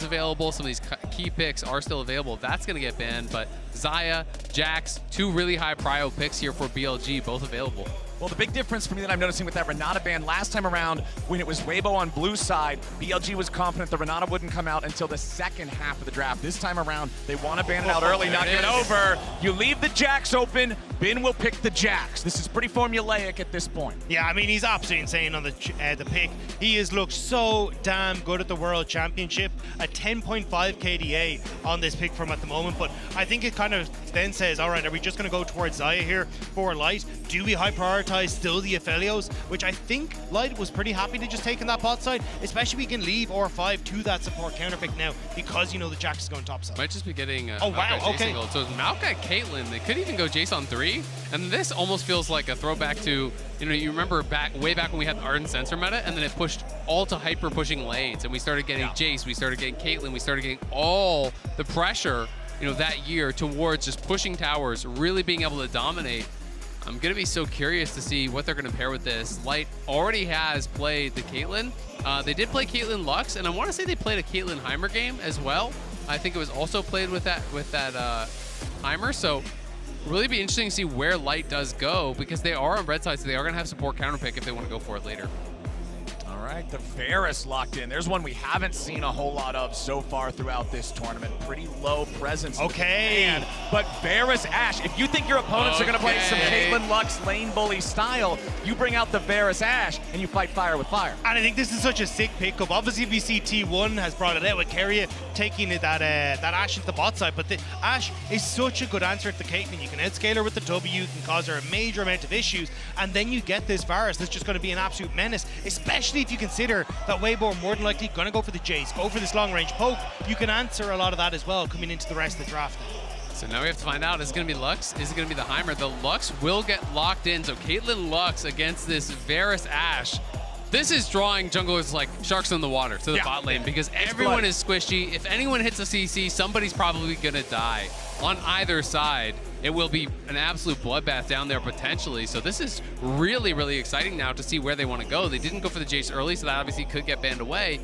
available. Some of these key picks are still available. That's going to get banned, but Xayah, Jax, 2 really high prio picks here for BLG, both available. Well, the big difference for me that I'm noticing with that Renata ban last time around, when it was Weibo on blue side, BLG was confident the Renata wouldn't come out until the second half of the draft. This time around, they want to ban it out early, not give it over. You leave the Jax open, Bin will pick the Jax. This is pretty formulaic at this point. Yeah, I mean, he's absolutely insane on the pick. He has looked so damn good at the World Championship. A 10.5 KDA on this pick from at the moment, but I think it kind of then says, all right, are we just going to go towards Xayah here for Light? Do we high prioritize still the Aphelios, which I think Light was pretty happy to just take in that bot side, especially we can leave R5 to that support counter pick now because, you know, the Jax is going top side. Might just be getting oh, wow, okay. Gold. So Maokai, Caitlyn, they could even go Jace on 3, and this almost feels like a throwback to, you know, you remember way back when we had the Ardent Sensor meta, and then it pushed all to hyper pushing lanes, and we started getting Jace, we started getting Caitlyn, we started getting all the pressure, you know, that year towards just pushing towers, really being able to dominate. I'm going to be so curious to see what they're going to pair with this. Light already has played the Caitlyn. They did play Caitlyn Lux, and I want to say they played a Caitlyn Heimer game as well. I think it was also played with that Heimer, so really be interesting to see where Light does go, because they are on red side, so they are going to have support counter pick if they want to go for it later. All right, the Varus locked in. There's one we haven't seen a whole lot of so far throughout this tournament. Pretty low presence. Okay. But Varus Ashe, if you think your opponents are going to play some Caitlyn Lux lane bully style, you bring out the Varus Ashe and you fight fire with fire. And I think this is such a sick pickup. Obviously, we see T1 has brought it out with Keria taking that Ashe into the bot side, but the Ashe is such a good answer to the Caitlyn. You can outscale her with the W, you can cause her a major amount of issues, and then you get this Varus that's just going to be an absolute menace, especially if you consider that Weibo are more than likely going to go for the Jace, go for this long-range poke. You can answer a lot of that as well coming into the rest of the draft. So now we have to find out, is it going to be Lux? Is it going to be the Heimer? The Lux will get locked in, so Caitlyn Lux against this Varus Ashe. This is drawing junglers like sharks in the water to the bot lane, because everyone is squishy. If anyone hits a CC, somebody's probably going to die on either side. It will be an absolute bloodbath down there potentially. So this is really, really exciting now to see where they want to go. They didn't go for the Jace early, so that obviously could get banned away.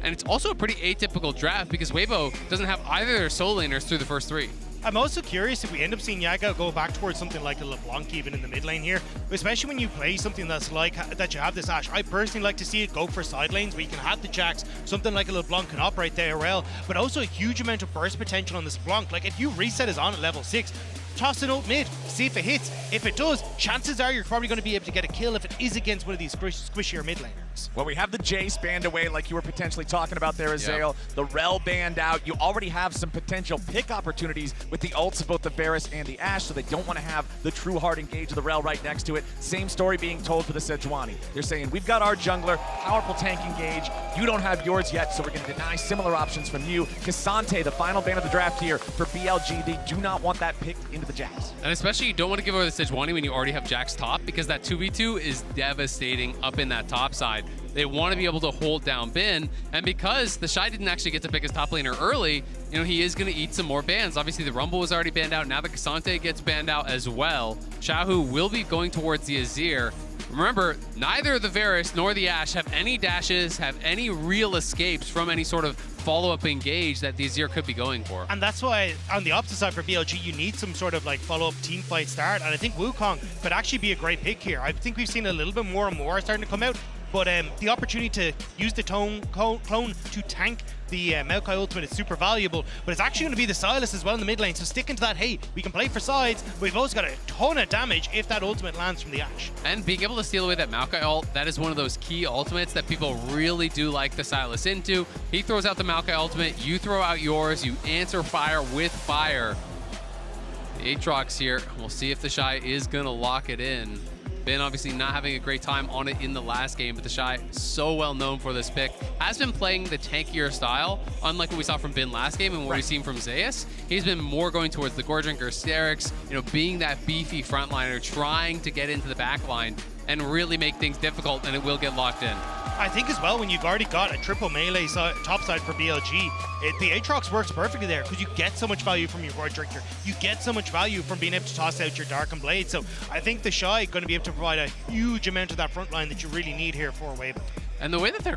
And it's also a pretty atypical draft because Weibo doesn't have either of their solo laners through the first 3. I'm also curious if we end up seeing Yaga go back towards something like a LeBlanc even in the mid lane here, especially when you play something that's like that you have this Ashe. I personally like to see it go for side lanes where you can have the Jax, something like a LeBlanc can operate there well, but also a huge amount of burst potential on this LeBlanc. Like if you reset his on at level 6, toss it out mid, see if it hits. If it does, chances are you're probably going to be able to get a kill if it is against one of these squishier mid laners. Well, we have the Jace banned away like you were potentially talking about there, Azael. The Rel banned out. You already have some potential pick opportunities with the ults of both the Varus and the Ashe, so they don't want to have the true hard engage of the Rel right next to it. Same story being told for the Sejuani. They're saying, we've got our jungler, powerful tank engage. You don't have yours yet, so we're going to deny similar options from you. Cassante, the final ban of the draft here for BLG. They do not want that picked into the Jax. And especially you don't want to give over the Sejuani when you already have Jax top, because that 2v2 is devastating up in that top side. They want to be able to hold down Bin, and because the Shy didn't actually get to pick his top laner early, you know, he is going to eat some more bans. Obviously, the Rumble was already banned out. Now the Cassante gets banned out as well. Xiaohu will be going towards the Azir. Remember, neither the Varus nor the Ashe have any dashes, have any real escapes from any sort of follow-up engage that the Azir could be going for. And that's why, on the opposite side for BLG, you need some sort of like follow-up team fight start, and I think Wukong could actually be a great pick here. I think we've seen a little bit more and more starting to come out, but the opportunity to use the clone to tank the Maokai ultimate is super valuable, but it's actually going to be the Sylas as well in the mid lane, so sticking to that, hey, we can play for sides, but we've also got a ton of damage if that ultimate lands from the Ashe. And being able to steal away that Maokai ult, that is one of those key ultimates that people really do like the Sylas into. He throws out the Maokai ultimate, you throw out yours, you answer fire with fire. The Aatrox here, we'll see if the Shy is going to lock it in. Bin obviously not having a great time on it in the last game, but the Shy, so well known for this pick, has been playing the tankier style, unlike what we saw from Bin last game and what we've seen from Zeus. He's been more going towards the Gore Drinker, Sterix, you know, being that beefy frontliner, trying to get into the back line and really make things difficult, and it will get locked in. I think as well, when you've already got a triple melee top side for BLG, the Aatrox works perfectly there because you get so much value from your Gore Drinker. You get so much value from being able to toss out your Darkened Blade. So I think the Shy going to be able to provide a huge amount of that front line that you really need here for Weibo. And the way that they're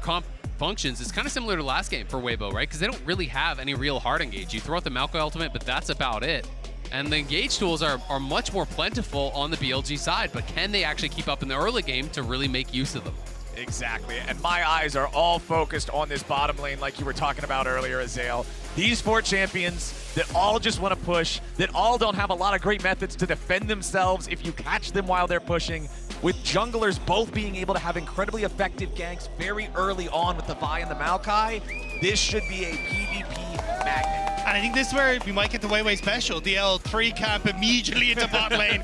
functions is kind of similar to last game for Weibo, right? Because they don't really have any real hard engage. You throw out the Maokai ultimate, but that's about it. And the engage tools are much more plentiful on the BLG side, but can they actually keep up in the early game to really make use of them? Exactly, and my eyes are all focused on this bottom lane like you were talking about earlier, Azael. These 4 champions that all just want to push, that all don't have a lot of great methods to defend themselves if you catch them while they're pushing, with junglers both being able to have incredibly effective ganks very early on with the Vi and the Maokai, this should be a PvP magnet. And I think this is where we might get the Weiwei special. The L3 camp immediately into bot lane.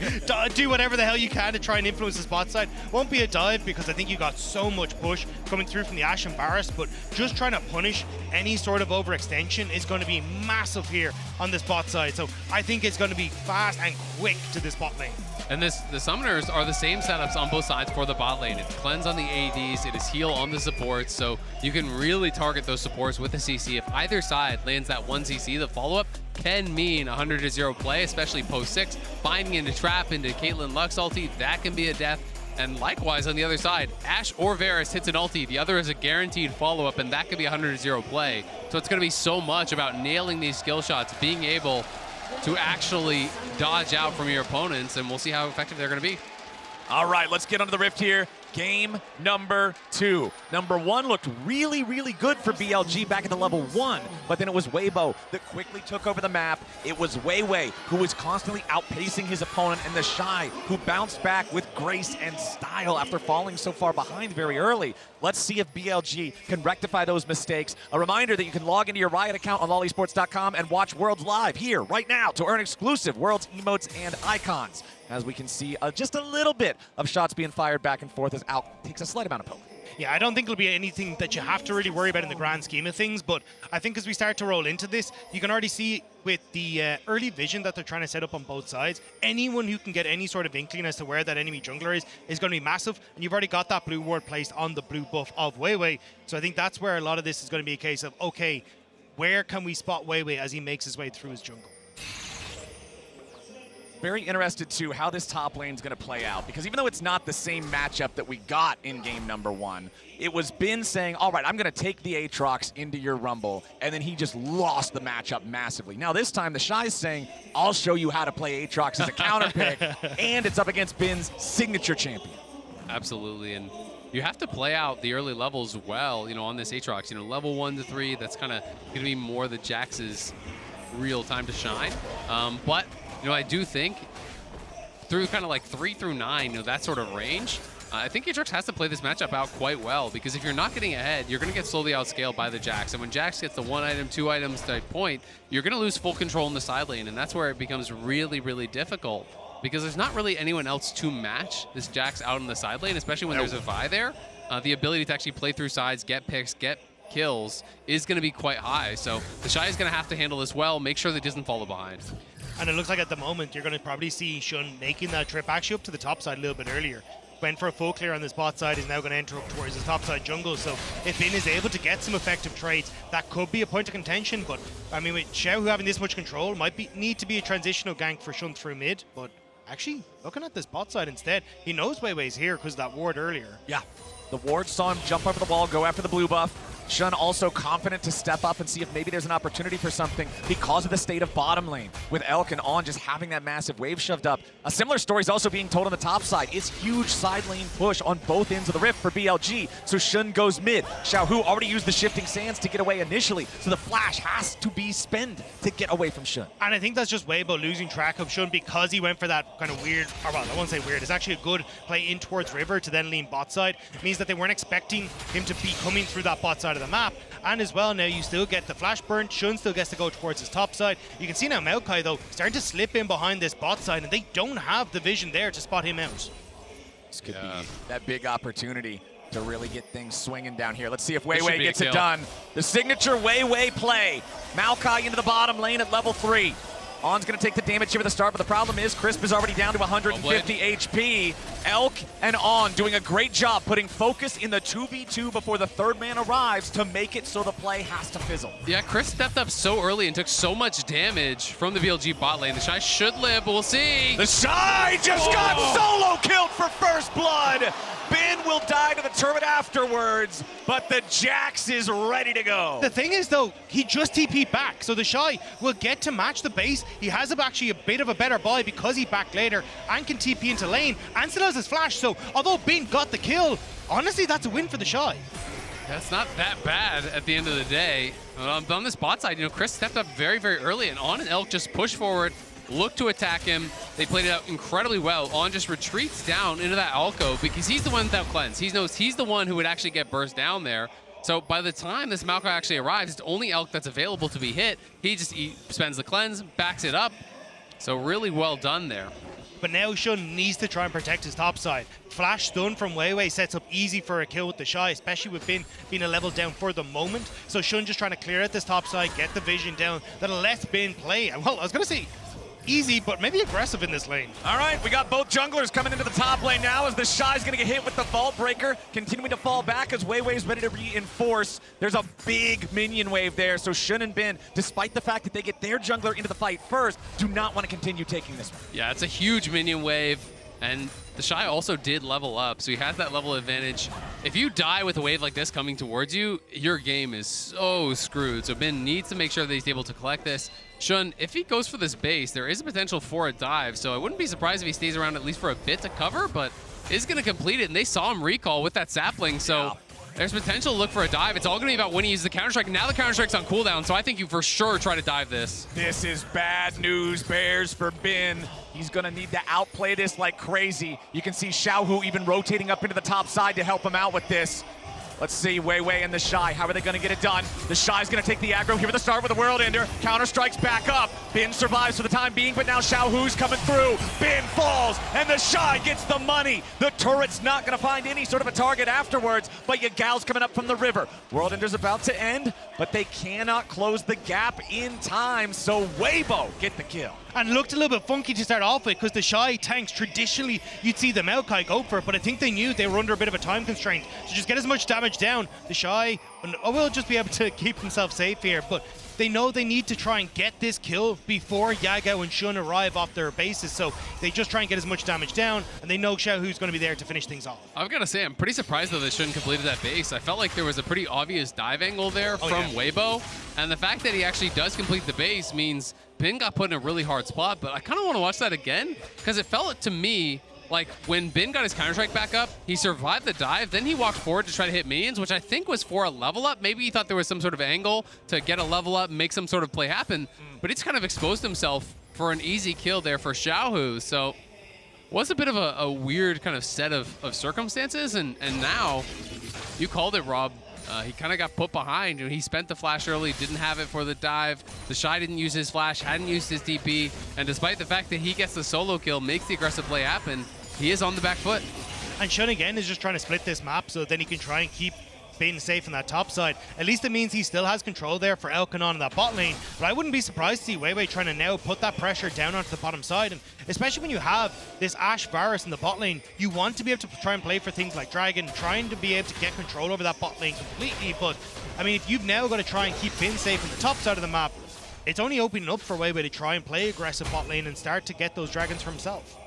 Do whatever the hell you can to try and influence this bot side. Won't be a dive because I think you got so much push coming through from the Ashe and Varus, but just trying to punish any sort of overextension is going to be massive here on this bot side. So I think it's going to be fast and quick to this bot lane. And the summoners are the same setups on both sides for the bot lane. It's cleanse on the ADs, it is heal on the supports, so you can really target those supports with the CC. If either side lands that 1 CC, the follow-up can mean 100-0 play, especially post-6. Finding into trap into Caitlyn Lux ulti, that can be a death. And likewise on the other side, Ashe or Varus hits an ulti, the other is a guaranteed follow-up, and that could be 100-0 play. So it's going to be so much about nailing these skill shots, being able to actually dodge out from your opponents, and we'll see how effective they're going to be. All right, let's get onto the rift here. Game number 2. Number 1 looked really, really good for BLG back at the level 1, but then it was Weibo that quickly took over the map. It was Weiwei who was constantly outpacing his opponent, and the Shy who bounced back with grace and style after falling so far behind very early. Let's see if BLG can rectify those mistakes. A reminder that you can log into your Riot account on lolesports.com and watch Worlds live here right now to earn exclusive Worlds emotes and icons. As we can see just a little bit of shots being fired back and forth as Alk takes a slight amount of poke. Yeah, I don't think it'll be anything that you have to really worry about in the grand scheme of things, but I think as we start to roll into this, you can already see with the early vision that they're trying to set up on both sides, anyone who can get any sort of inkling as to where that enemy jungler is going to be massive, and you've already got that blue ward placed on the blue buff of Weiwei, so I think that's where a lot of this is going to be a case of, okay, where can we spot Weiwei as he makes his way through his jungle? Very interested to how this top lane is going to play out, because even though it's not the same matchup that we got in game number 1, it was Bin saying, all right, I'm going to take the Aatrox into your Rumble, and then he just lost the matchup massively. Now this time the Shy's saying, I'll show you how to play Aatrox as a counter pick, and it's up against Bin's signature champion. Absolutely, and you have to play out the early levels well, on this Aatrox. Level 1 to 3, that's kind of going to be more the Jax's real time to shine. But I do think through kind of like 3 through 9, that sort of range, I think Aatrox has to play this matchup out quite well, because if you're not getting ahead, you're going to get slowly outscaled by the Jax. And when Jax gets the 1 item, 2 items type point, you're going to lose full control in the side lane. And that's where it becomes really, really difficult, because there's not really anyone else to match this Jax out in the side lane, especially when there's a Vi there. The ability to actually play through sides, get picks, get kills is going to be quite high. So the Shy is going to have to handle this well, make sure that he doesn't fall behind. And it looks like at the moment you're going to probably see Shun making that trip actually up to the top side a little bit earlier. Went for a full clear on this bot side, is now going to enter up towards his top side jungle. So if Bin is able to get some effective trades, that could be a point of contention. But I mean, with Xiao having this much control, might need to be a transitional gank for Shun through mid. But actually, looking at this bot side instead, he knows Weiwei's here because of that ward earlier. Yeah, the ward saw him jump over the wall, go after the blue buff. Shun also confident to step up and see if maybe there's an opportunity for something because of the state of bottom lane, with Elk and On just having that massive wave shoved up. A similar story is also being told on the top side. It's huge side lane push on both ends of the rift for BLG, so Shun goes mid. Xiaohu already used the shifting sands to get away initially, so the flash has to be spent to get away from Shun. And I think that's just Weibo losing track of Shun because he went for that kind of weird, or well, I won't say weird, it's actually a good play in towards River to then lean bot side. It means that they weren't expecting him to be coming through that bot side of the map. And as well, now you still get the flash burn. Shun still gets to go towards his top side. You can see now Maokai, though, starting to slip in behind this bot side, and they don't have the vision there to spot him out. This could be that big opportunity to really get things swinging down here. Let's see if Weiwei gets it done. The signature Weiwei play. Maokai into the bottom lane at level 3. On's going to take the damage here at the start, but the problem is Crisp is already down to 150 HP. Elk and On doing a great job putting focus in the 2v2 before the third man arrives to make it so the play has to fizzle. Yeah, Crisp stepped up so early and took so much damage from the BLG bot lane. The Shy should live, but we'll see. The Shy just got solo killed for first blood. Bin will die to the turret afterwards, but the Jax is ready to go. The thing is, though, he just TP'd back, so the Shy will get to match the base. He has actually a bit of a better buy because he backed later and can TP into lane and still has his flash. So although Bin got the kill, honestly, that's a win for the Shy. That's not that bad at the end of the day. On this bot side, Chris stepped up very, very early, and On and Elk just pushed forward, looked to attack him. They played it out incredibly well. On just retreats down into that alcove because he's the one without cleanse. He knows he's the one who would actually get burst down there. So by the time this Malphite actually arrives, it's only Elk that's available to be hit. He spends the cleanse, backs it up. So really well done there. But now Shun needs to try and protect his top side. Flash stun from Weiwei sets up easy for a kill with the Shy, especially with Bin being a level down for the moment. So Shun just trying to clear out this top side, get the vision down, that'll let Bin play. Well, I was going to say easy, but maybe aggressive in this lane. All right, we got both junglers coming into the top lane now as the Shy's going to get hit with the Vault Breaker, continuing to fall back as Weiwei's ready to reinforce. There's a big minion wave there, so Shun and Bin, despite the fact that they get their jungler into the fight first, do not want to continue taking this one. Yeah, it's a huge minion wave, and the Shy also did level up, so he has that level advantage. If you die with a wave like this coming towards you, your game is so screwed. So Bin needs to make sure that he's able to collect this. Shun, if he goes for this base, there is a potential for a dive, so I wouldn't be surprised if he stays around at least for a bit to cover, but is going to complete it, and they saw him recall with that sapling, so there's potential to look for a dive. It's all going to be about when he uses the Counter-Strike. Now the Counter-Strike's on cooldown, so I think you for sure try to dive this. This is bad news bears for Bin. He's going to need to outplay this like crazy. You can see Xiaohu even rotating up into the top side to help him out with this. Let's see, Weiwei and the Shy. How are they going to get it done? The Shy's going to take the aggro here at the start with the World Ender. Counter-Strikes back up. Bin survives for the time being, but now Xiaohu's coming through. Bin falls, and the Shy gets the money. The turret's not going to find any sort of a target afterwards, but Yagal's coming up from the river. World Ender's about to end, but they cannot close the gap in time, so Weibo get the kill. And looked a little bit funky to start off with because the Shy tanks, traditionally, you'd see the Maokai go for it, but I think they knew they were under a bit of a time constraint. So just get as much damage down. The Shy will just be able to keep himself safe here, but they know they need to try and get this kill before Yagao and Shun arrive off their bases, so they just try and get as much damage down, and they know Xiaohu's going to be there to finish things off. I've got to say, I'm pretty surprised though they shouldn't completed that base. I felt like there was a pretty obvious dive angle there from Weibo, and the fact that he actually does complete the base means Bin got put in a really hard spot, but I kind of want to watch that again, because it felt to me like when Bin got his Counter-Strike back up, he survived the dive, then he walked forward to try to hit minions, which I think was for a level up. Maybe he thought there was some sort of angle to get a level up and make some sort of play happen, but it's kind of exposed himself for an easy kill there for Xiaohu. So was a bit of a weird kind of set of circumstances, and now you called it, Rob. He kind of got put behind. He spent the flash early, didn't have it for the dive. The Shy didn't use his flash, hadn't used his DP, and despite the fact that he gets the solo kill, makes the aggressive play happen, he is on the back foot. And Shun again is just trying to split this map so then he can try and keep Bin safe on that top side. At least it means he still has control there for Elkanon in that bot lane, but I wouldn't be surprised to see Weiwei trying to now put that pressure down onto the bottom side, and especially when you have this Ashe Varus in the bot lane, you want to be able to try and play for things like Dragon, trying to be able to get control over that bot lane completely, but I mean, if you've now got to try and keep Bin safe on the top side of the map, it's only opening up for Weiwei to try and play aggressive bot lane and start to get those dragons for himself.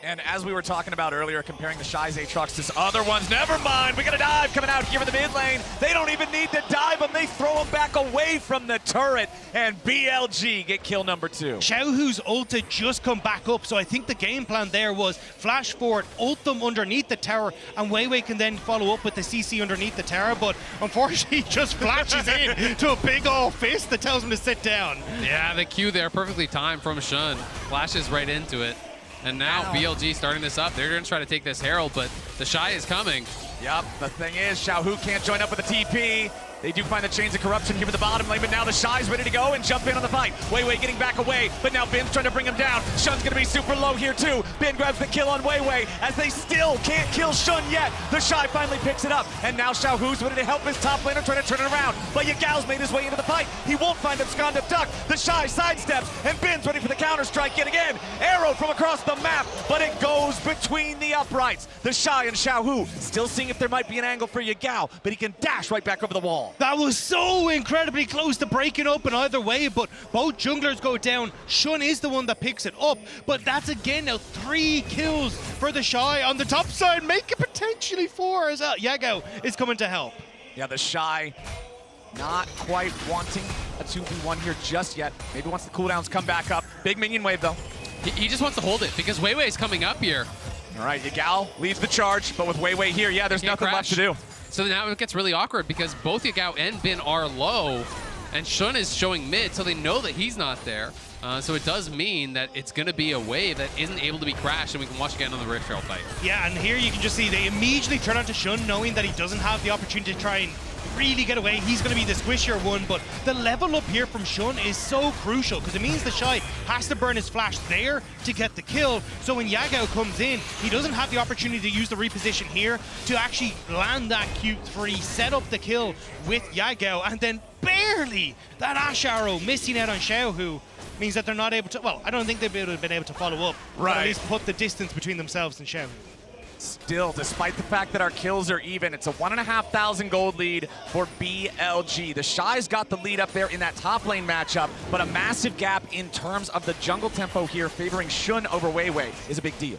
And as we were talking about earlier, comparing the Shy's Aatrox to other ones, never mind, we got a dive coming out here in the mid lane. They don't even need to dive him, they throw him back away from the turret, and BLG get kill number 2. Xiaohu's ult had just come back up, so I think the game plan there was flash forward, ult them underneath the tower, and Weiwei can then follow up with the CC underneath the tower, but unfortunately he just flashes in to a big old fist that tells him to sit down. Yeah, the Q there, perfectly timed from Shun. Flashes right into it. And now BLG starting this up. They're going to try to take this Herald, but the Shy is coming. Yep, the thing is, Xiaohu can't join up with the TP. They do find the chains of corruption here in the bottom lane, but now the Shy's ready to go and jump in on the fight. Weiwei getting back away, but now Bin's trying to bring him down. Shun's gonna be super low here too. Bin grabs the kill on Weiwei as they still can't kill Shun yet. The Shy finally picks it up, and now Xiaohu's ready to help his top laner try to turn it around. But Yagal's made his way into the fight. He won't find Abscond Duck. The Shy sidesteps, and Bin's ready for the counter-strike yet again. Arrow from across the map, but it goes between the uprights. The Shy and Xiaohu still seeing if there might be an angle for Yagal, but he can dash right back over the wall. all. That was so incredibly close to breaking open either way, but both junglers go down. Shun is the one that picks it up, but that's again now 3 kills for the Shy on the top side, make it potentially 4 as well. Yago is coming to help. Yeah, the Shy not quite wanting a 2v1 here just yet. Maybe once the cooldowns come back up. Big minion wave though. He just wants to hold it because Weiwei's coming up here. All right, Yagao leads the charge, but with Weiwei here, yeah, there's nothing left to do. So now it gets really awkward because both Yagao and Bin are low, and Shun is showing mid, so they know that he's not there. So it does mean that it's going to be a wave that isn't able to be crashed, and we can watch again on the Rift Trail fight. Yeah, and here you can just see they immediately turn on to Shun, knowing that he doesn't have the opportunity to try and really get away. He's going to be the squishier one, but the level up here from Shun is so crucial because it means the Shy has to burn his flash there to get the kill. So when Yagao comes in, he doesn't have the opportunity to use the reposition here to actually land that Q3, set up the kill with Yagao, and then barely that Ash Arrow missing out on Xiao, who means that they're not able to, well, I don't think they'd have been able to follow up, right, but at least put the distance between themselves and Xiao. Still, despite the fact that our kills are even, it's a 1,500 gold lead for BLG. The Shy's got the lead up there in that top lane matchup, but a massive gap in terms of the jungle tempo here favoring Shun over Weiwei is a big deal.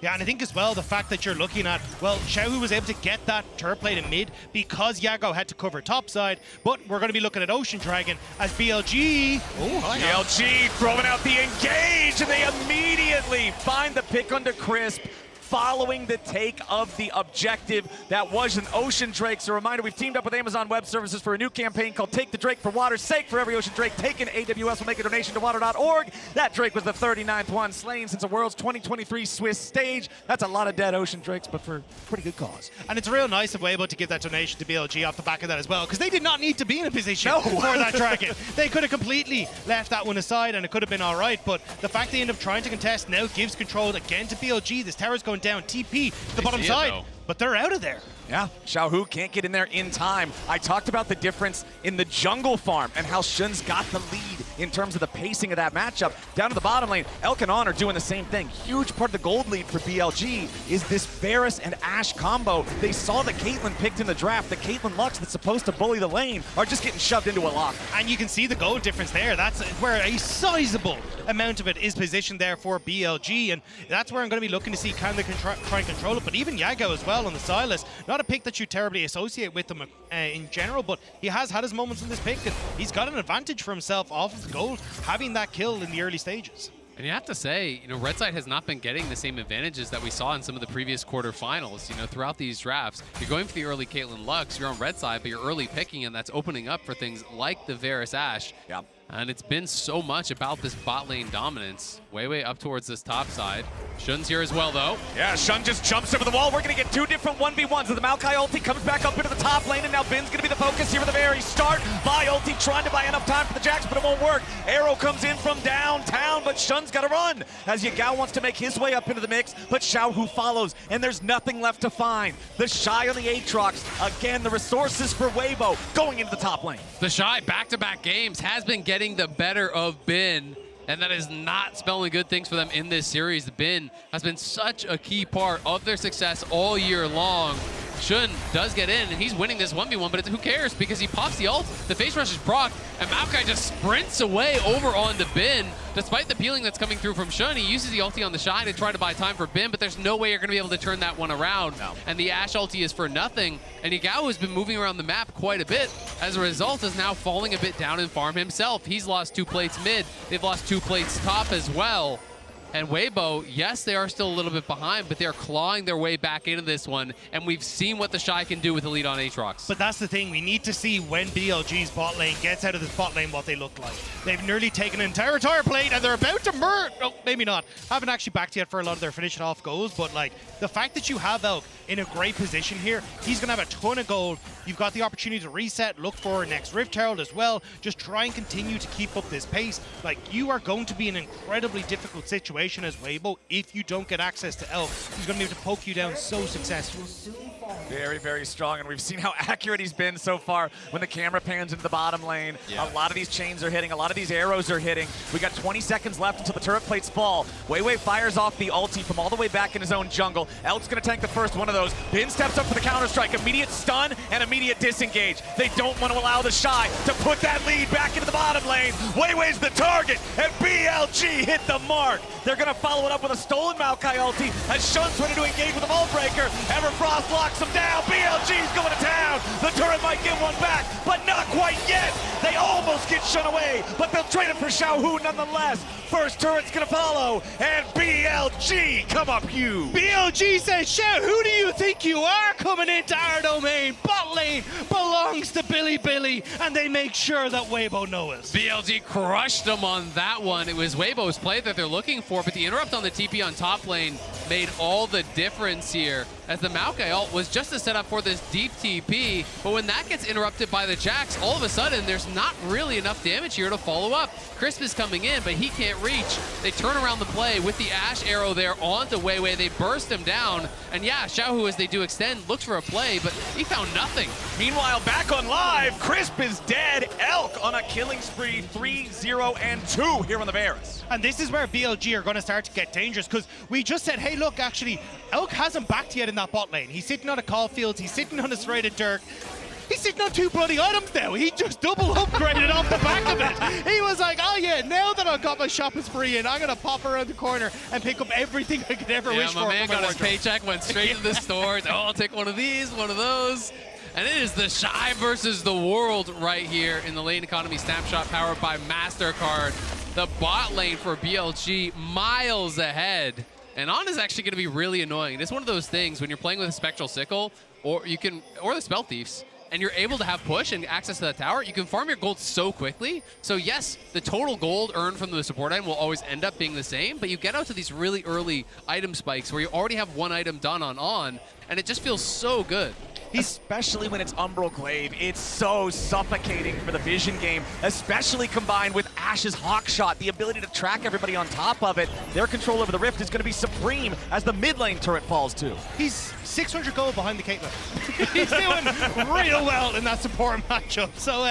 Yeah, and I think as well, the fact that you're looking at, well, Xiaohu was able to get that turret plate in mid because Yago had to cover topside, but we're going to be looking at Ocean Dragon as BLG. BLG throwing out the engage, and they immediately find the pick under Crisp, following the take of the objective that was an Ocean Drake. So a reminder, we've teamed up with Amazon Web Services for a new campaign called Take the Drake for Water's Sake. For every Ocean Drake taken, AWS will make a donation to water.org. That Drake was the 39th one slain since the World's 2023 Swiss stage. That's a lot of dead Ocean Drakes, but for pretty good cause. And it's real nice of Weibo to give that donation to BLG off the back of that as well, because they did not need to be in a position for that Dragon. They could have completely left that one aside and it could have been all right, but the fact they end up trying to contest now gives control again to BLG. This tower's going down, TP to the bottom side, but they're out of there. Yeah, Xiaohu can't get in there in time. I talked about the difference in the jungle farm and how Shun's got the lead in terms of the pacing of that matchup. Down to the bottom lane, Elk and On are doing the same thing. Huge part of the gold lead for BLG is this Varus and Ashe combo. They saw the Caitlyn picked in the draft. The Caitlyn Lux that's supposed to bully the lane are just getting shoved into a lock. And you can see the gold difference there. That's where a sizable amount of it is positioned there for BLG, and that's where I'm going to be looking to see can they try and control it. But even Yago as well on the Silas, not a pick that you terribly associate with him in general, but he has had his moments in this pick, and he's got an advantage for himself off of the gold, having that kill in the early stages. And you have to say, you know, Red Side has not been getting the same advantages that we saw in some of the previous quarterfinals. You know, throughout these drafts, you're going for the early Caitlyn Lux, you're on Red Side, but you're early picking, and that's opening up for things like the Varus Ashe. Yep. And it's been so much about this bot lane dominance. Way up towards this top side. Shun's here as well, though. Yeah, Shun just jumps over the wall. We're going to get two different 1v1s. The Maokai ulti comes back up into the top lane, and now Bin's going to be the focus here at the very start. Buy ulti, trying to buy enough time for the Jax, but it won't work. Arrow comes in from downtown, but Shun's got to run as Yagao wants to make his way up into the mix, but Xiaohu follows, and there's nothing left to find. The Shy on the Aatrox. Again, the resources for Weibo going into the top lane. The Shy, back-to-back games, has been getting the better of Bin, and that is not spelling good things for them in this series. Bin has been such a key part of their success all year long. Shun does get in, and he's winning this 1v1, but who cares? Because he pops the ult, the face rush is proc, and Maokai just sprints away over onto Bin. Despite the peeling that's coming through from Shun, he uses the ulti on the Shy to try to buy time for Bin, but there's no way you're going to be able to turn that one around. No. And the Ashe ulti is for nothing, and Yagao has been moving around the map quite a bit. As a result, is now falling a bit down in farm himself. He's lost 2 plates mid. They've lost 2 plates top as well. And Weibo, yes, they are still a little bit behind, but they're clawing their way back into this one, and we've seen what the Shy can do with the lead on Aatrox. But that's the thing, we need to see when BLG's bot lane gets out of this bot lane what they look like. They've nearly taken an entire tower plate, and they're about to oh, maybe not. Haven't actually backed yet for a lot of their finishing off goals, but like, the fact that you have Elk in a great position here, he's gonna have a ton of gold. You've got the opportunity to reset, look for next Rift Herald as well. Just try and continue to keep up this pace. Like, you are going to be in an incredibly difficult situation situation as Weibo, if you don't get access to Elk, he's going to be able to poke you down so successfully. Very, very strong, and we've seen how accurate he's been so far when the camera pans into the bottom lane. A lot of these chains are hitting, a lot of these arrows are hitting. We got 20 seconds left until the turret plates fall. Weiwei fires off the ulti from all the way back in his own jungle. Elk's gonna tank the first one of those. Bin steps up for the counter-strike, immediate stun and immediate disengage. They don't want to allow the Shy to put that lead back into the bottom lane. Weiwei's the target, and BLG hit the mark. They're gonna follow it up with a stolen Maokai ulti as Shun's ready to engage with a Vault Breaker. Everfrost locks him down. BLG's going to town. The turret might get one back, but not quite yet. They almost get Shun away, but they'll trade it for Xiaohu nonetheless. First turret's going to follow, and BLG, come up you. BLG says, Xiao, who do you think you are coming into our domain? Bot lane belongs to Bilibili, and they make sure that Weibo knows. BLG crushed them on that one. It was Weibo's play that they're looking for, but the interrupt on the TP on top lane made all the difference here, as the Maokai ult was just a setup for this deep TP, but when that gets interrupted by the Jax, all of a sudden there's not really enough damage here to follow up. Crisp is coming in, but he can't reach. They turn around the play with the Ashe arrow there onto Weiwei. They burst him down, and yeah, Xiaohu, as they do extend, looks for a play, but he found nothing. Meanwhile, back on live, Crisp is dead. Elk on a killing spree, 3-0-2 here on the Varus. And this is where BLG are going to start to get dangerous, because we just said, hey, look, actually, Elk hasn't backed yet in that bot lane. He's sitting on a Caulfield, he's sitting on a Serrated Dirk. He's sitting on 2 bloody items now. He just double upgraded off the back of it. He was like, oh yeah, now that I've got my shopping spree in, I'm going to pop around the corner and pick up everything I could ever wish for. Yeah, my man got his paycheck, went straight to the store. Oh, I'll take one of these, one of those. And it is the Shy versus the world right here in the lane economy snapshot powered by MasterCard. The bot lane for BLG miles ahead. And On is actually going to be really annoying. It's one of those things when you're playing with a Spectral Sickle or the Spell Thieves, and you're able to have push and access to that tower, you can farm your gold so quickly. So yes, the total gold earned from the support item will always end up being the same, but you get out to these really early item spikes where you already have one item done on, and it just feels so good. Especially when it's Umbral Glaive, it's so suffocating for the vision game, especially combined with Ashe's Hawkshot, the ability to track everybody on top of it. Their control over the Rift is going to be supreme as the mid lane turret falls too. He's 600 gold behind the Caitlyn. He's doing real well in that support matchup. So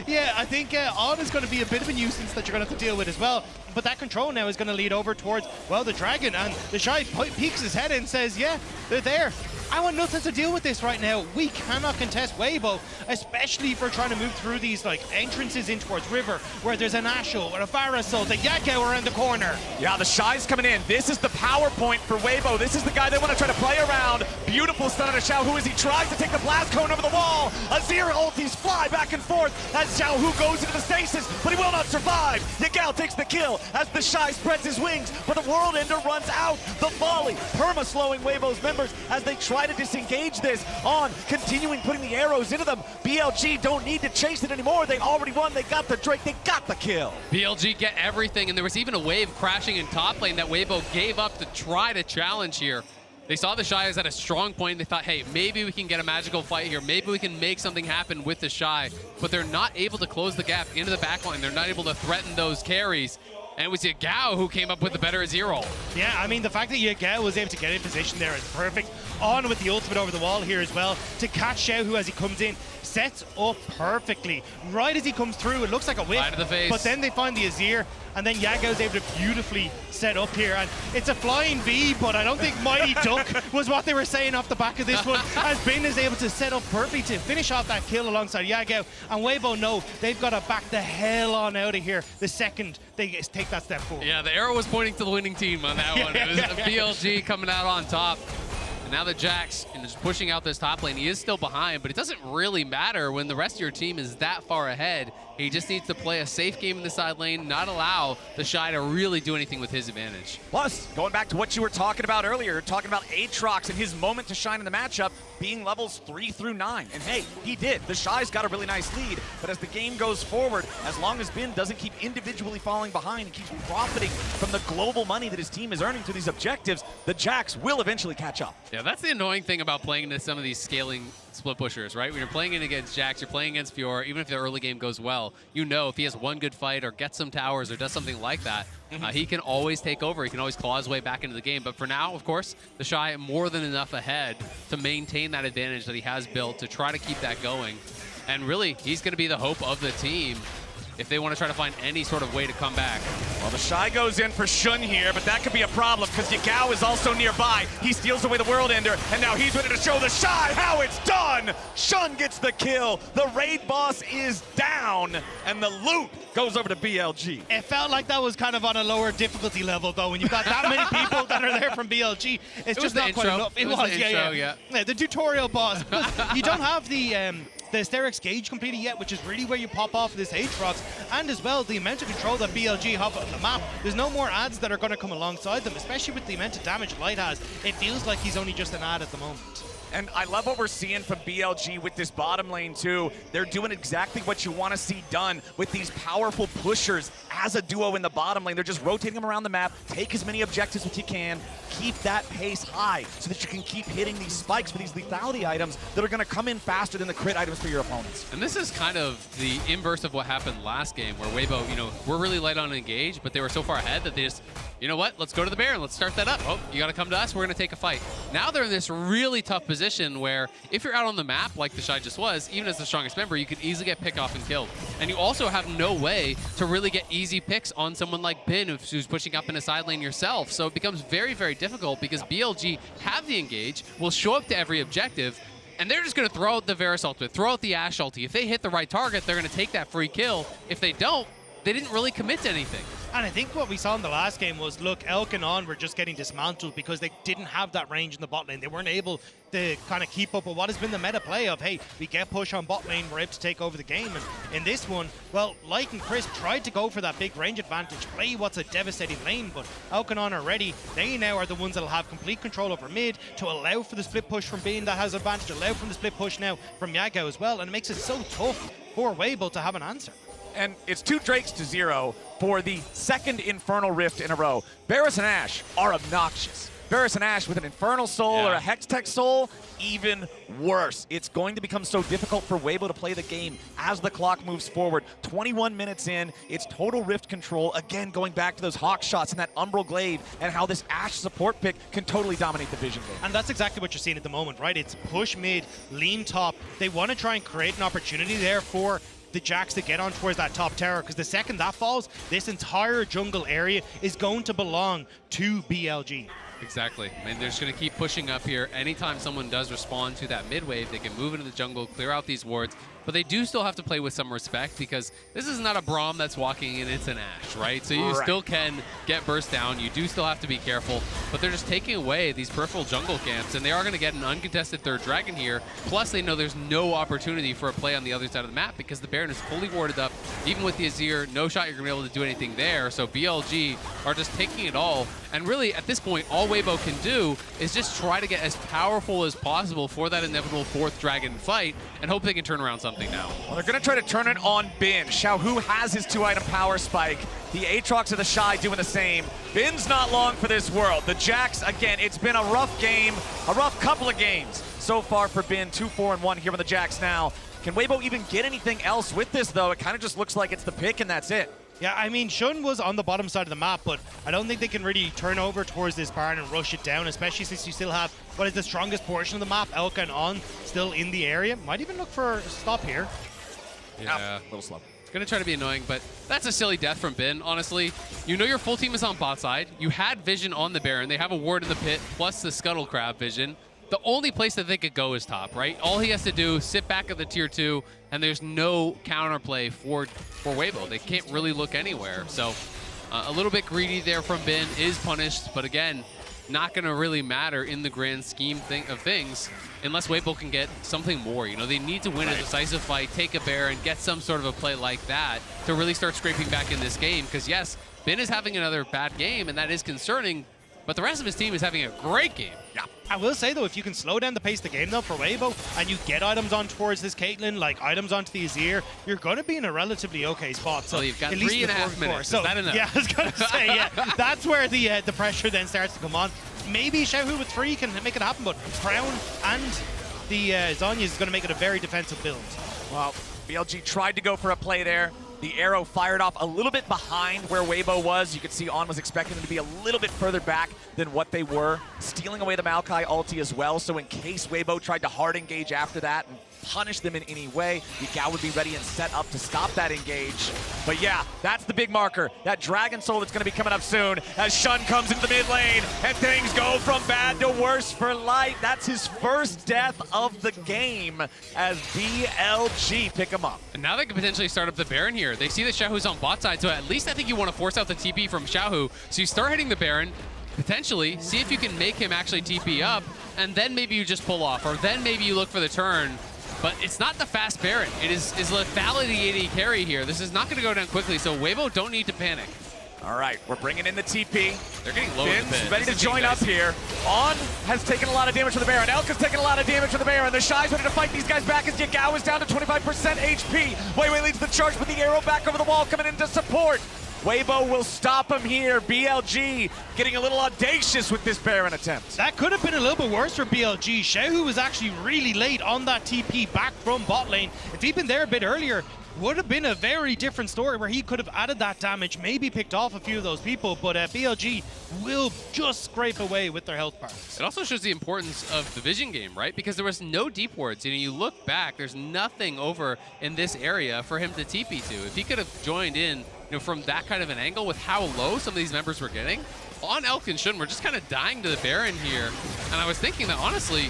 yeah, I think On is going to be a bit of a nuisance that you're going to have to deal with as well. But that control now is going to lead over towards, well, the Dragon, and the Shy peeks his head in and says, yeah, they're there. I want nothing to deal with this right now. We cannot contest Weibo, especially if we're trying to move through these like entrances in towards River, where there's an Asho or a Varasol, the Yakko around the corner. Yeah, the Shy's coming in. This is the power point for Weibo. This is the guy they want to try to play around. Beautiful stun on a Xiaohu as he tries to take the blast cone over the wall. Azir ultis fly back and forth as Xiaohu goes into the stasis, but he will not survive. Yagao takes the kill as the Shy spreads his wings, but the World Ender runs out. The volley, perma-slowing Weibo's members as they try to disengage this. On continuing putting the arrows into them. BLG don't need to chase it anymore. They already won. They got the Drake. They got the kill. BLG get everything, and there was even a wave crashing in top lane that Weibo gave up to try to challenge here. They saw the Shy as at a strong point. They thought, hey, maybe we can get a magical fight here. Maybe we can make something happen with the Shy. But they're not able to close the gap into the backline. They're not able to threaten those carries. And it was Yagao who came up with the better Azir. Yeah, I mean, the fact that Yagao was able to get in position there is perfect. On with the ultimate over the wall here as well to catch Xiaohu as he comes in. Sets up perfectly. Right as he comes through, it looks like a whiff. Right to the face. But then they find the Azir, and then Yagao's able to beautifully set up here. And it's a flying V, but I don't think Mighty Duck was what they were saying off the back of this one. As Bin is able to set up perfectly to finish off that kill alongside Yagao. And Weibo know they've got to back the hell on out of here the second they take that step forward. Yeah, the arrow was pointing to the winning team on that one. It was BLG coming out on top. And now the Jax is pushing out this top lane. He is still behind, but it doesn't really matter when the rest of your team is that far ahead. He just needs to play a safe game in the side lane, not allow the Shy to really do anything with his advantage. Plus, going back to what you were talking about earlier, talking about Aatrox and his moment to shine in the matchup, being levels 3 through 9. And hey, he did. The Shy's got a really nice lead, but as the game goes forward, as long as Bin doesn't keep individually falling behind and keeps profiting from the global money that his team is earning through these objectives, the Jax will eventually catch up. Yeah, that's the annoying thing about playing into some of these scaling split pushers, right? When you're playing in against Jax, you're playing against Fiora, even if the early game goes well, you know if he has one good fight or gets some towers or does something like that, he can always take over. He can always claw his way back into the game. But for now, of course, the Shy more than enough ahead to maintain that advantage that he has built to try to keep that going. And really, he's going to be the hope of the team if they want to try to find any sort of way to come back. Well, the Shy goes in for Shun here, but that could be a problem because Yagao is also nearby. He steals away the World Ender, and now he's ready to show the Shy how it's done! Shun gets the kill, the raid boss is down, and the loot goes over to BLG. It felt like that was kind of on a lower difficulty level, though. When you've got that many people that are there from BLG, it's just not quite enough. It was the intro, yeah. The tutorial boss. You don't have the Asterix gauge completed yet, which is really where you pop off this Aatrox, and as well the amount of control that BLG have on the map. There's no more adds that are going to come alongside them, especially with the amount of damage Light has. It feels like he's only just an ad at the moment. And I love what we're seeing from BLG with this bottom lane too. They're doing exactly what you want to see done with these powerful pushers as a duo in the bottom lane. They're just rotating them around the map, take as many objectives as you can, keep that pace high so that you can keep hitting these spikes for these lethality items that are going to come in faster than the crit items for your opponents. And this is kind of the inverse of what happened last game where Weibo, we're really light on engage, but they were so far ahead that they just, you know what, let's go to the Baron, let's start that up. Oh, you got to come to us, we're going to take a fight. Now they're in this really tough position where if you're out on the map like the Shy just was, even as the strongest member, you could easily get picked off and killed. And you also have no way to really get easy picks on someone like Bin who's pushing up in a side lane yourself. So it becomes very, very difficult because BLG have the engage, will show up to every objective, and they're just going to throw out the Varus ultimate, throw out the Ashe ulti. If they hit the right target, they're going to take that free kill. If they don't, they didn't really commit to anything. And I think what we saw in the last game was, look, Elk and On were just getting dismantled because they didn't have that range in the bot lane. They weren't able to kind of keep up with what has been the meta play of, hey, we get push on bot lane, we're able to take over the game. And in this one, well, Light and Chris tried to go for that big range advantage, play what's a devastating lane, but Elk and On are ready. They now are the ones that'll have complete control over mid to allow for the split push from Bean that has advantage, allow from the split push now from Yagao as well, and it makes it so tough for Weibo to have an answer. And it's 2 Drakes to 0 for the second Infernal Rift in a row. Varus and Ashe are obnoxious. Varus and Ashe with an Infernal Soul or a Hextech Soul, even worse. It's going to become so difficult for Weibo to play the game as the clock moves forward. 21 minutes in, it's total Rift control. Again, going back to those Hawk shots and that Umbral Glaive and how this Ashe support pick can totally dominate the vision game. And that's exactly what you're seeing at the moment, right? It's push mid, lean top. They want to try and create an opportunity there for the Jax to get on towards that top tower, because the second that falls, this entire jungle area is going to belong to BLG. Exactly. I mean, they're just going to keep pushing up here. Anytime someone does respond to that mid wave, they can move into the jungle, clear out these wards. But they do still have to play with some respect because this is not a Braum that's walking in, it's an Ashe, right? So you still can get burst down. You do still have to be careful. But they're just taking away these peripheral jungle camps, and they are going to get an uncontested third dragon here. Plus, they know there's no opportunity for a play on the other side of the map because the Baron is fully warded up. Even with the Azir, no shot you're going to be able to do anything there. So BLG are just taking it all. And really, at this point, all Weibo can do is just try to get as powerful as possible for that inevitable 4th dragon fight and hope they can turn around something now. Well, they're going to try to turn it on Bin. Xiaohu has his 2-item power spike. The Aatrox of the Shy doing the same. Bin's not long for this world. The Jax, again, it's been a rough game, a rough couple of games so far for Bin. 2-4-1 here on the Jax now. Can Weibo even get anything else with this, though? It kind of just looks like it's the pick and that's it. Yeah, I mean, Shun was on the bottom side of the map, but I don't think they can really turn over towards this Baron and rush it down, especially since you still have what is the strongest portion of the map, Elka and On, still in the area. Might even look for a stop here. Yeah, a little slow. It's going to try to be annoying, but that's a silly death from Bin, honestly. You know your full team is on bot side. You had vision on the Baron. They have a ward in the pit, plus the Scuttle Crab vision. The only place that they could go is top, right? All he has to do is sit back at the tier 2, and there's no counterplay for Weibo. They can't really look anywhere. So a little bit greedy there from Bin is punished, but again, not going to really matter in the grand scheme of things unless Weibo can get something more. You know, they need to win a decisive fight, take a bear, and get some sort of a play like that to really start scraping back in this game. Because yes, Bin is having another bad game, and that is concerning, but the rest of his team is having a great game. Yeah. I will say, though, if you can slow down the pace of the game, though, for Weibo, and you get items on towards this Caitlyn, like items onto the Azir, you're going to be in a relatively okay spot. So you've got 3.5 minutes. So, is that enough? Yeah, I was going to say, yeah. That's where the pressure then starts to come on. Maybe Xiaohu with 3 can make it happen, but Crown and the Zhonya's is going to make it a very defensive build. Well, BLG tried to go for a play there. The arrow fired off a little bit behind where Weibo was. You could see On was expecting them to be a little bit further back than what they were, stealing away the Maokai ulti as well. So in case Weibo tried to hard engage after that and punish them in any way, the Gao would be ready and set up to stop that engage. But yeah, that's the big marker. That Dragon Soul that's going to be coming up soon as Shun comes into the mid lane and things go from bad to worse for Light. That's his first death of the game as BLG pick him up. And now they can potentially start up the Baron here. They see that Xiaohu's on bot side, so at least I think you want to force out the TP from Xiaohu. So you start hitting the Baron, potentially, see if you can make him actually TP up, and then maybe you just pull off, or then maybe you look for the turn. But it's not the fast Baron. It is lethality AD carry here. This is not going to go down quickly, so Weibo don't need to panic. All right, we're bringing in the TP. They're getting low in the pit. Ready to join up here. On has taken a lot of damage from the Baron. Elk has taken a lot of damage from the Baron. The Shy's ready to fight these guys back as Yagao is down to 25% HP. Weiwei leads the charge with the arrow back over the wall coming in to support. Weibo will stop him here. BLG getting a little audacious with this Baron attempt. That could have been a little bit worse for BLG. Xiaohu was actually really late on that TP back from bot lane. If he'd been there a bit earlier, would have been a very different story where he could have added that damage, maybe picked off a few of those people, but BLG will just scrape away with their health bars. It also shows the importance of the vision game, right? Because there was no deep wards. You know, you look back, there's nothing over in this area for him to TP to. If he could have joined in, you know, from that kind of an angle with how low some of these members were getting, On Elk and Shun were just kind of dying to the Baron here. And I was thinking that, honestly,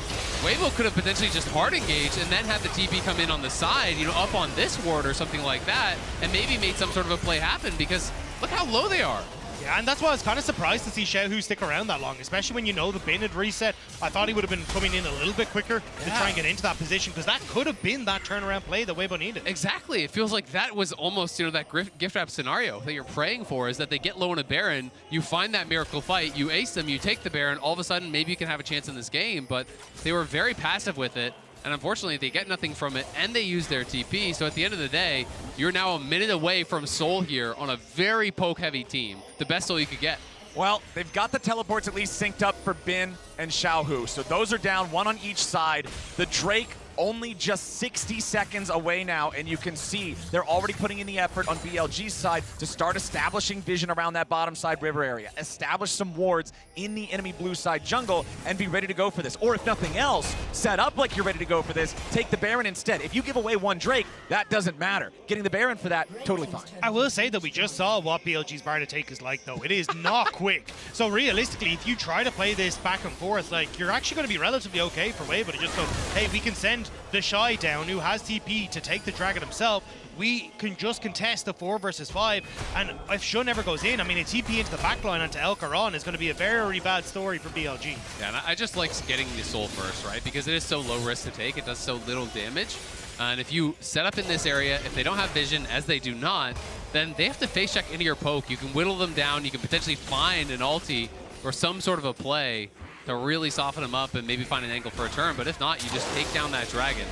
Weibo could have potentially just hard engaged and then had the TP come in on the side, you know, up on this ward or something like that, and maybe made some sort of a play happen, because look how low they are. Yeah, and that's why I was kind of surprised to see Xiaohu stick around that long, especially when you know the bin had reset. I thought he would have been coming in a little bit quicker to try and get into that position, because that could have been that turnaround play that Weibo needed. Exactly. It feels like that was almost, you know, that gift wrap scenario that you're praying for, is that they get low on a Baron, you find that miracle fight, you ace them, you take the Baron, all of a sudden maybe you can have a chance in this game, but they were very passive with it. And unfortunately, they get nothing from it, and they use their TP. So at the end of the day, you're now a minute away from Soul here on a very poke-heavy team. The best Soul you could get. Well, they've got the teleports at least synced up for Bin and Xiaohu. So those are down, one on each side. The Drake only just 60 seconds away now, and you can see they're already putting in the effort on BLG's side to start establishing vision around that bottom side river area, establish some wards in the enemy blue side jungle, and be ready to go for this. Or if nothing else, set up like you're ready to go for this, take the Baron instead. If you give away one Drake, that doesn't matter. Getting the Baron for that, totally fine. I will say that we just saw what BLG's bar to take is like, though. It is not quick. So realistically, if you try to play this back and forth, like, you're actually going to be relatively okay for Weibo to just go, hey, we can send the Shy down, who has TP to take the dragon himself. We can just contest the 4 versus 5, and if Shun never goes in, I mean, a TP into the backline onto El Caron is going to be a very bad story for BLG. Yeah, and I just like getting the Soul first, right? Because it is so low risk to take, it does so little damage. And if you set up in this area, if they don't have vision, as they do not, then they have to face check into your poke. You can whittle them down, you can potentially find an ulti or some sort of a play to really soften them up and maybe find an angle for a turn. But if not, you just take down that dragon.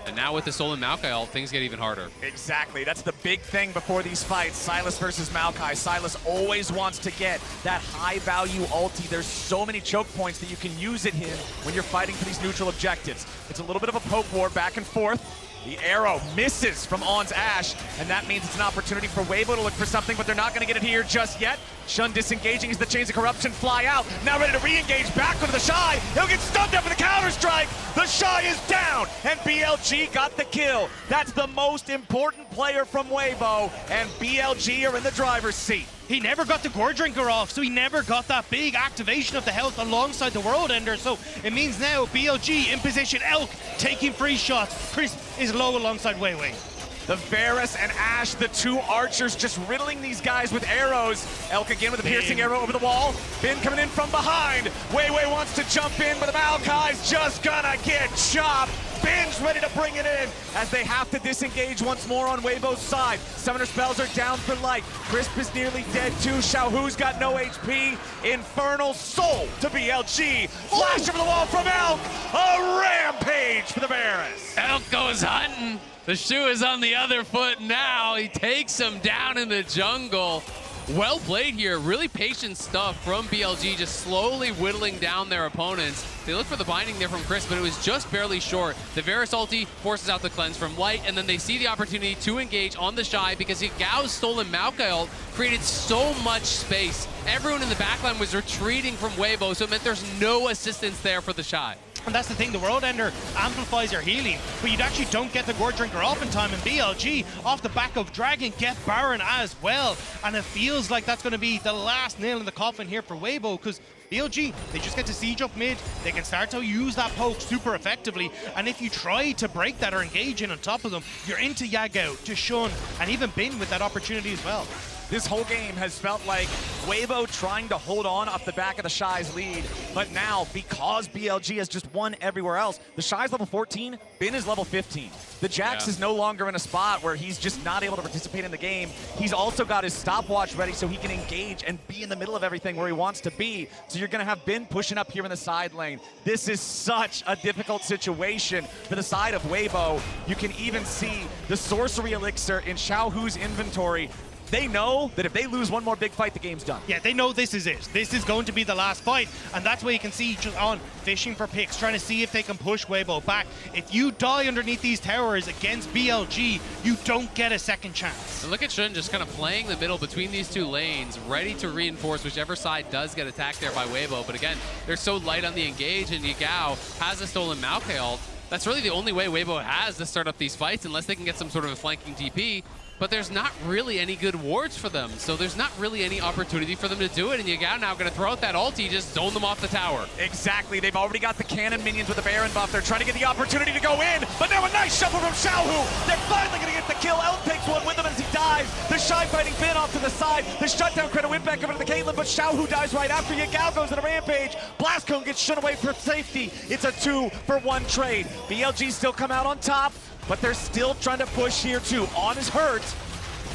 And now with the Soul and Maokai ult, things get even harder. Exactly. That's the big thing before these fights. Sylas versus Maokai. Sylas always wants to get that high-value ulti. There's so many choke points that you can use at him when you're fighting for these neutral objectives. It's a little bit of a poke war back and forth. The arrow misses from On's Ashe, and that means it's an opportunity for Weibo to look for something, but they're not going to get it here just yet. Shun disengaging as the Chains of Corruption fly out. Now ready to re-engage back with the Shy. He'll get stunned up with the counter-strike. The Shy is down, and BLG got the kill. That's the most important player from Weibo, and BLG are in the driver's seat. He never got the Gore Drinker off, so he never got that big activation of the health alongside the World Ender. So it means now BLG in position, Elk taking free shots. Chris is low alongside Weiwei. The Varus and Ashe, the two archers, just riddling these guys with arrows. Elk again with a piercing arrow over the wall. Bin coming in from behind. Weiwei wants to jump in, but the Maokai's just gonna get chopped. Bin's ready to bring it in as they have to disengage once more on Weibo's side. Summoner spells are down for Light. Crisp is nearly dead too. Xiaohu's got no HP. Infernal Soul to BLG. Flash over the wall from Elk. A rampage for the Varus. Elk goes hunting. The shoe is on the other foot now. He takes him down in the jungle. Well played here. Really patient stuff from BLG, just slowly whittling down their opponents. They look for the binding there from Chris, but it was just barely short. The Varus ulti forces out the cleanse from Light, and then they see the opportunity to engage on the Shy because Gao's stolen Maokai ult created so much space. Everyone in the backline was retreating from Weibo, so it meant there's no assistance there for the Shy. And that's the thing, the World Ender amplifies your healing, but you actually don't get the Gore Drinker off in time, and BLG, off the back of Dragon, get Baron as well. And it feels like that's going to be the last nail in the coffin here for Weibo, because BLG, they just get to siege up mid, they can start to use that poke super effectively, and if you try to break that or engage in on top of them, you're into Yagao, to Shun, and even Bin with that opportunity as well. This whole game has felt like Weibo trying to hold on off the back of the Shy's lead, but now, because BLG has just won everywhere else, the Shy's level 14, Bin is level 15. The Jax is no longer in a spot where he's just not able to participate in the game. He's also got his stopwatch ready so he can engage and be in the middle of everything where he wants to be. So you're gonna have Bin pushing up here in the side lane. This is such a difficult situation for the side of Weibo. You can even see the sorcery elixir in Xiaohu's inventory. They know that if they lose one more big fight, the game's done. Yeah, they know this is it. This is going to be the last fight. And that's where you can see just on fishing for picks, trying to see if they can push Weibo back. If you die underneath these towers against BLG, you don't get a second chance. And look at Shun just kind of playing the middle between these two lanes, ready to reinforce whichever side does get attacked there by Weibo. But again, they're so light on the engage, and Yagao has a stolen Maokai ult. That's really the only way Weibo has to start up these fights, unless they can get some sort of a flanking TP. But there's not really any good wards for them, so there's not really any opportunity for them to do it, and Yagao now going to throw out that ulti, just zone them off the tower. Exactly, they've already got the cannon minions with the Baron buff. They're trying to get the opportunity to go in, but now a nice shuffle from Xiaohu. They're finally going to get the kill. Elk takes one with him as he dies. The Shy fighting Bin off to the side. The shutdown credit went back over to the Caitlyn, but Xiaohu dies right after. Yagao goes on a rampage. Blast Cone gets shut away for safety. It's a 2-for-1 trade. BLG still come out on top, but they're still trying to push here too. On is hurt.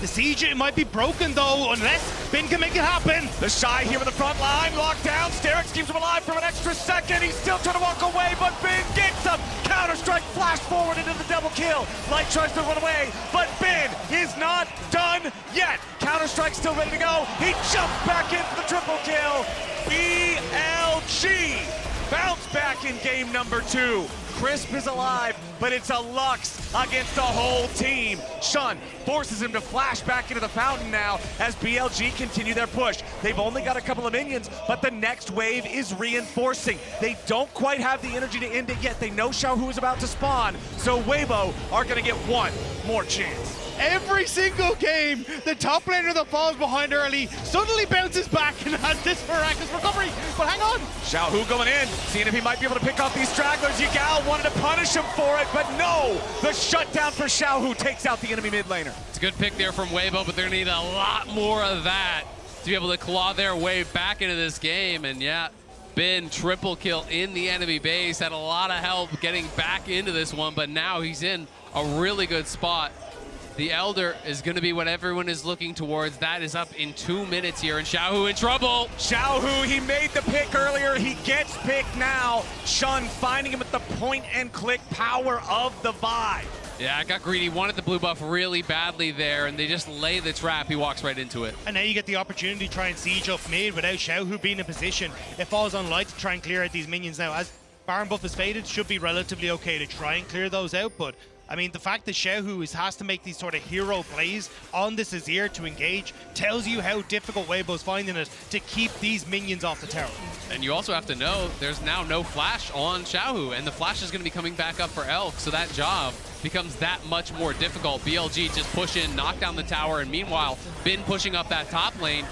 The siege, it might be broken though, unless Bin can make it happen. The Shy here in the front line, locked down. Sterix keeps him alive for an extra second. He's still trying to walk away, but Bin gets him. Counter-strike, flash forward into the double kill. Light tries to run away, but Bin is not done yet. Counter-strike still ready to go. He jumps back in for the triple kill. BLG bounce back in game number 2. Crisp is alive, but it's a Lux against the whole team. Shun forces him to flash back into the fountain now as BLG continue their push. They've only got a couple of minions, but the next wave is reinforcing. They don't quite have the energy to end it yet. They know Xiaohu is about to spawn, so Weibo are gonna get one more chance. Every single game, the top laner that falls behind early suddenly bounces back and has this miraculous recovery. But hang on. Xiaohu going in, seeing if he might be able to pick off these stragglers. Yagao wanted to punish him for it, but no! The shutdown for Xiaohu takes out the enemy mid laner. It's a good pick there from Weibo, but they're gonna need a lot more of that to be able to claw their way back into this game. And yeah, Bin triple kill in the enemy base, had a lot of help getting back into this one, but now he's in a really good spot. The Elder is going to be what everyone is looking towards. That is up in 2 minutes here, and Xiaohu in trouble. Xiaohu, he made the pick earlier. He gets picked now. Shun finding him at the point-and-click power of the vibe. Yeah, I got greedy. Wanted the blue buff really badly there, and they just lay the trap. He walks right into it. And now you get the opportunity to try and siege up mid without Xiaohu being in position. It falls on Light to try and clear out these minions now. As Baron buff is faded, should be relatively okay to try and clear those out, but I mean, the fact that Xiaohu has to make these sort of hero plays on this Azir to engage tells you how difficult Weibo's finding it to keep these minions off the tower. And you also have to know there's now no flash on Xiaohu, and the flash is going to be coming back up for Elk, so that job becomes that much more difficult. BLG just push in, knock down the tower, and meanwhile, Bin pushing up that top lane.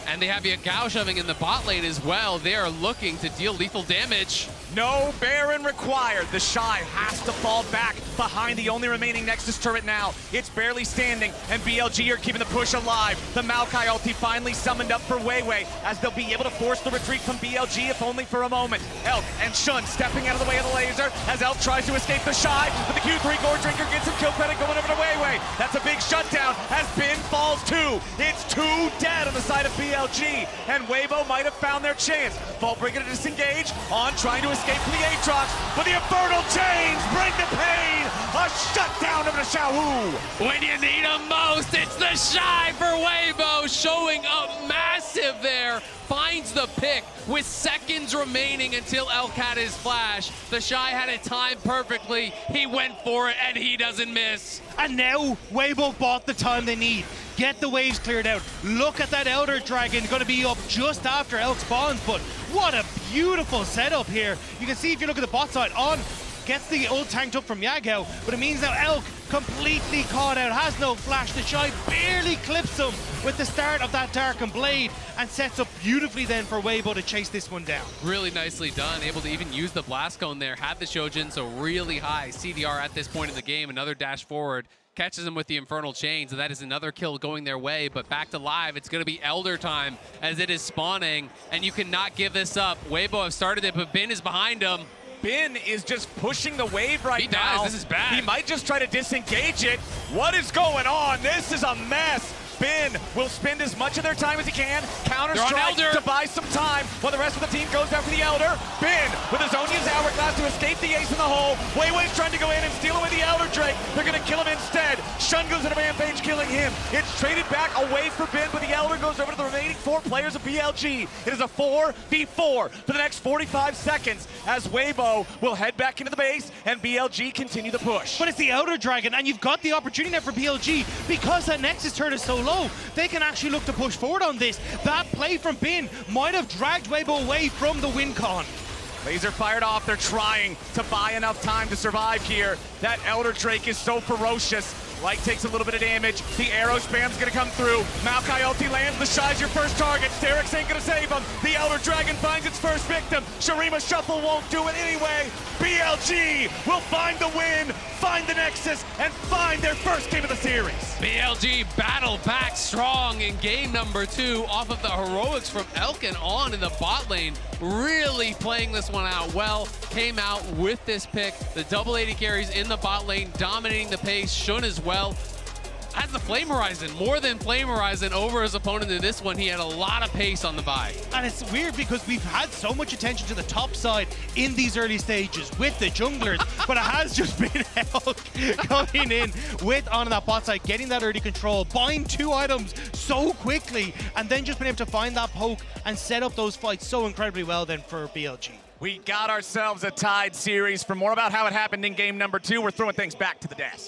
And they have Yagao shoving in the bot lane as well. They are looking to deal lethal damage. No Baron required. The Shy has to fall back behind the only remaining Nexus turret now. It's barely standing, and BLG are keeping the push alive. The Maokai ulti finally summoned up for Weiwei, as they'll be able to force the retreat from BLG, if only for a moment. Elk and Shun stepping out of the way of the laser, as Elk tries to escape the Shy, but the Q3 Gore Drinker gets him kill credit going over to Weiwei. That's a big shutdown, as Bin falls too. It's 2 dead on the side of BLG, and Weibo might have found their chance. Vaultbreaker to disengage, on trying to escape from the Aatrox, but the Infernal Chains bring the pain. A shutdown of the Xiaowu. When you need him most, it's the Shy for Weibo, showing up massive there. Finds the pick with seconds remaining until Elk had his flash. The Shy had it timed perfectly. He went for it, and he doesn't miss. And now Weibo bought the time they need. Get the waves cleared out. Look at that Elder Dragon, going to be up just after Elk spawns, but what a beautiful setup here. You can see if you look at the bot side, On gets the ult tanked up from Yagao, but it means now Elk completely caught out, has no flash. The Shy barely clips him with the start of that Darkened Blade and sets up beautifully then for Weibo to chase this one down. Really nicely done, able to even use the Blast Cone there, had the Shojin, so really high CDR at this point in the game. Another dash forward, catches him with the Infernal Chains, and that is another kill going their way. But back to live, it's going to be Elder time as it is spawning, and you cannot give this up. Weibo have started it, but Bin is behind him. Bin is just pushing the wave right now. He does. This is bad. He might just try to disengage it. What is going on? This is a mess. Bin will spend as much of their time as he can, counter-strike to buy some time while the rest of the team goes after the Elder. Bin with his Onya's Hourglass to escape the ace in the hole. Weiwei's trying to go in and steal away the Elder Drake. They're going to kill him instead. Shun goes into Rampage, killing him. It's traded back away for Bin, but the Elder goes over to the remaining 4 players of BLG. It is a 4v4 for the next 45 seconds as Weibo will head back into the base and BLG continue the push. But it's the Elder Dragon, and you've got the opportunity now for BLG because that Nexus turret is so low. They can actually look to push forward on this. That play from Bin might have dragged Weibo away from the win con. Laser fired off. They're trying to buy enough time to survive here. That Elder Drake is so ferocious. Light takes a little bit of damage. The arrow spam's gonna come through. Maokai ulti lands. The Shy's your first target. Sterex ain't gonna save him. The Elder Dragon finds its first victim. Shurima Shuffle won't do it anyway. BLG will find the win, find the Nexus, and find their first game of the series. BLG battle back strong in game number 2 off of the heroics from Elk and On in the bot lane. Really playing this one out well. Came out with this pick. The double 80 carries in the bot lane, dominating the pace. Shun as well. Has the Flame Horizon, more than Flame Horizon over his opponent in this one. He had a lot of pace on the buy. And it's weird because we've had so much attention to the top side in these early stages with the junglers, but it has just been Elk coming in with on that bot side, getting that early control, buying 2 items so quickly, and then just being able to find that poke and set up those fights so incredibly well then for BLG. We got ourselves a tied series. For more about how it happened in game number 2, we're throwing things back to the desk.